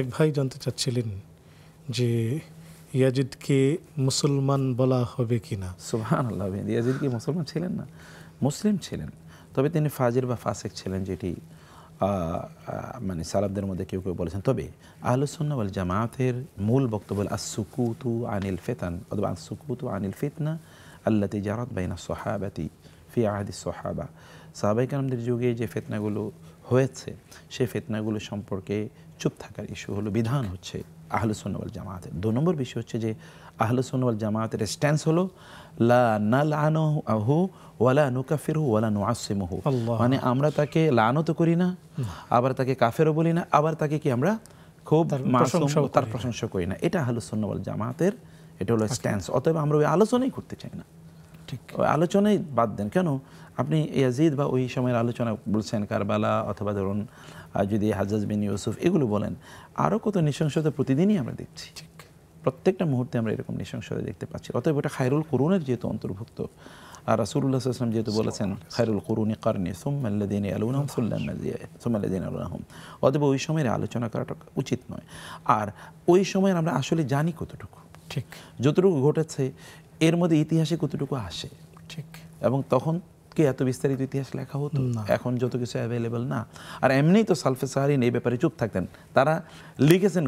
এক ভাই জানতে চাচ্ছিলেন যে ইয়াজিদকে মুসলমান বলা হবে কিনা। সুবহানাল্লাহ, ইয়াজিদ কি মুসলমান ছিলেন না? মুসলিম ছিলেন, তবে তিনি ফাজির বা ফাসিক ছিলেন, যেটি মানে সালাফদের মধ্যে কেউ কেউ বলেছেন। তবে আহলুস সুন্নাহ ওয়াল জামাতের মূল বক্তব্য আস-সুকুতু আনিল ফিতান অথবা আস-সুকুতু আনিল ফিতনা আল্লাতী জারাত বাইনা সাহাবাতি ফি আহদি সাহাবা। সাহাবায়ে কেরামদের যুগে যে ফিতনাগুলো হয়েছে সেই ফিতনাগুলো সম্পর্কে চুপ থাকার ইস্যু হলো, বিধান হচ্ছে আহলুস সুন্নাহ ওয়াল জামাতের। 2 নম্বর বিষয় হচ্ছে যে আহলুস সুন্নাহ ওয়াল জামাতের স্ট্যান্স হলো লা নালআনুহু ওয়ালা নুকাফিরহু ওয়ালা নুআসসিমুহু, মানে আমরা তাকে লানত করি না, আবার তাকে কাফেরও বলি না, আবার তাকে কি আমরা খুব তার প্রশংসা করি না। এটা আহলুস সুন্নাহ ওয়াল জামাতের, এটা হলো স্ট্যান্স। অতএব আমরা ওই আলোচনাই করতে চাই না, ঠিক ওই আলোচনাই বাদ দেন। কেন আপনি ইয়াজিদ বা ওই সময়ের আলোচনা বলছেন, কারবালা অথবা ধরুন যদি হাজ্জাজ বিন ইউসুফ এগুলো বলেন, আরও কত নৃশংসতা প্রতিদিনই আমরা দেখছি, প্রত্যেকটা মুহূর্তে আমরা এরকম নৃশংসতা দেখতে পাচ্ছি। অতএব এটা খায়রুল কুরুনের যেহেতু অন্তর্ভুক্ত, আর রাসূলুল্লাহ সাল্লাল্লাহু আলাইহি ওয়াসাল্লাম যেহেতু বলেছেন খায়রুল কুরুনি কারনি সুম্মা আল্লাযীনা ইয়ালুনহুম সুম্মা আল্লাযীনা ইয়ালুনহুম, অতএব ওই সময়ের আলোচনা করাটা উচিত নয়। আর ওই সময়ের আমরা আসলে জানি কতটুকু, ঠিক যতটুকু ঘটেছে এর মধ্যে ইতিহাসে কতটুকু আসে, ঠিক, এবং তখন কি এত বিস্তারিত ইতিহাস লেখা হতো? এখন যত কিছু অ্যাভেলেবল না। আর এমনিই তো সালফে সাহারিন এই ব্যাপারে চুপ থাকতেন, তারা লিখেছেন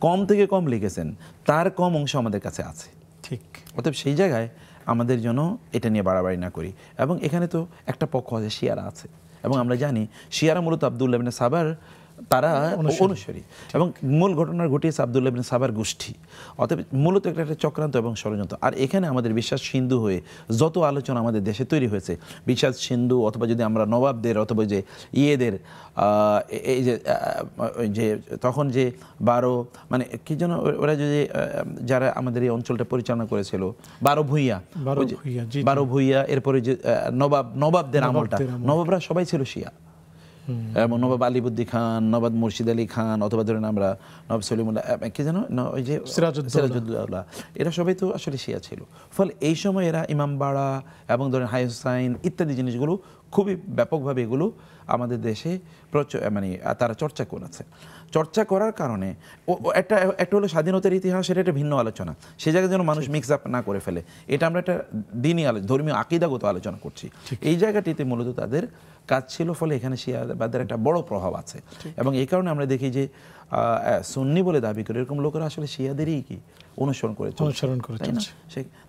কম থেকে কম লিখেছেন, তার কম অংশ আমাদের কাছে আছে, ঠিক। অতএব সেই জায়গায় আমাদের জন্য এটা নিয়ে বাড়াবাড়ি না করি। এবং এখানে তো একটা পক্ষ আছে, শিয়ারা আছে, এবং আমরা জানি শিয়ারা মূলত আব্দুল্লাহ ইবনে সাবার তারা অনুসারী, এবং মূল ঘটনা ঘটিয়েছে আব্দুল্লাহ ইবনে সাবার গোষ্ঠী। অতএব মূলত একটা চক্রান্ত এবং ষড়যন্ত্র। আর এখানে আমাদের বিশ্বাস সিন্ধু হয়ে যত আলোচনা আমাদের দেশে তৈরি হয়েছে, বিশ্বাস সিন্ধু অথবা যদি আমরা নবাবদের অথবা যে ইয়েদের এই যে তখন যে 12 মানে কি যেন ওরা যদি যারা আমাদের এই অঞ্চলটা পরিচালনা করেছিল 12 ভূঁইয়া, এরপরে যে নবাবদের আমলটা, নবাবরা সবাই ছিল শিয়া, এবং নবাব আলীবুদ্দি খান, নবাব মুর্শিদ আলী খান, অথবা ধরেন আমরা নবাব সলিমুল্লাহ কি জানো ওই যে সিরাজউদ্দৌলা, এরা সবাই তো আসলে শিয়া ছিল। ফলে এই সময় এরা ইমামবাড়া এবং ধরেন হাই হুসাইন ইত্যাদি জিনিসগুলো খুবই ব্যাপকভাবে এগুলো আমাদের দেশে মানে তারা চর্চা করেছে। চর্চা করার কারণে একটা হলো স্বাধীনতার ইতিহাস, এটা একটা ভিন্ন আলোচনা, সে জায়গায় যেন মানুষ মিক্স আপ না করে ফেলে। এটা আমরা একটা দিনই ধর্মীয় আকিদাগত আলোচনা করছি, এই জায়গাটিতে মূলত তাদের কাজ ছিল। ফলে এখানে শিয়াবাদের একটা বড় প্রভাব আছে, এবং এই কারণে আমরা দেখি যে সুন্নি বলে দাবি করে এরকম লোকেরা আসলে শিয়াদেরই কি অনুসরণ করে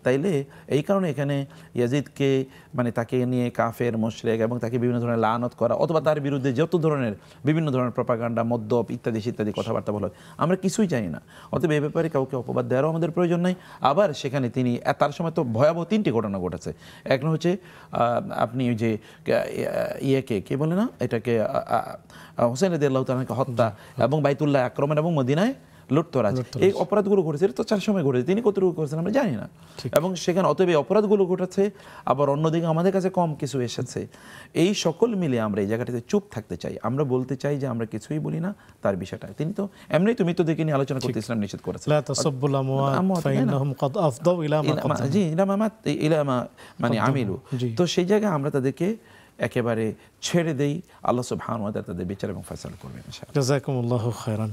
তাইলে এই কারণে এখানে ইয়াজিদকে মানে তাকে নিয়ে কাফের, মুশরিক এবং তাকে বিভিন্ন ধরনের লানত করা অথবা তার বিরুদ্ধে যত ধরনের বিভিন্ন ধরনের প্রপাগান্ডা, মদ্যপ ইত্যাদি ইত্যাদি কথাবার্তা বলা হয়, আমরা কিছুই জানি না। অতএব এই ব্যাপারে কাউকে অপবাদ দেওয়ারও আমাদের প্রয়োজন নাই। আবার সেখানে তিনি তার সময় তো ভয়াবহ 3টি ঘটনা ঘটেছে। এক হচ্ছে আপনি যে ইয়েকে কে বলে না এটাকে হোসেন রাদিয়াল্লাহু তাআলাকে হত্যা এবং বাইতুল্লাহ আক্রমণ এবং মদিনায় লুটতরাজ, এই অপরাধগুলো ঘটেছে। এটা তো 4 সময় ঘটেছে, তিনি কতটুকু করেছেন আমরা জানি না। এবং সেখানে অতএব এই অপরাধগুলো ঘটেছে, আবার অন্যদিকে আমাদের কাছে কম কিছু এসেছে। এই সকল মিলে আমরা এই জায়গাটাতে চুপ থাকতে চাই, আমরা বলতে চাই যে আমরা কিছুই বলি না তার বিষয়টা। তিনি তো এমনি তুমি তো দেখে নিয়ে আলোচনা করতে ইসলাম নিষেধ করেছে, মানে আমিলু। তো সেই জায়গায় আমরা তাদেরকে একেবারে ছেড়ে দেই, আল্লাহ সুবহানাহু ওয়া তাআলা তাদের বিচার এবং ফয়সালা করবেন ইনশাআল্লাহ। জাযাকুমুল্লাহু খায়রান।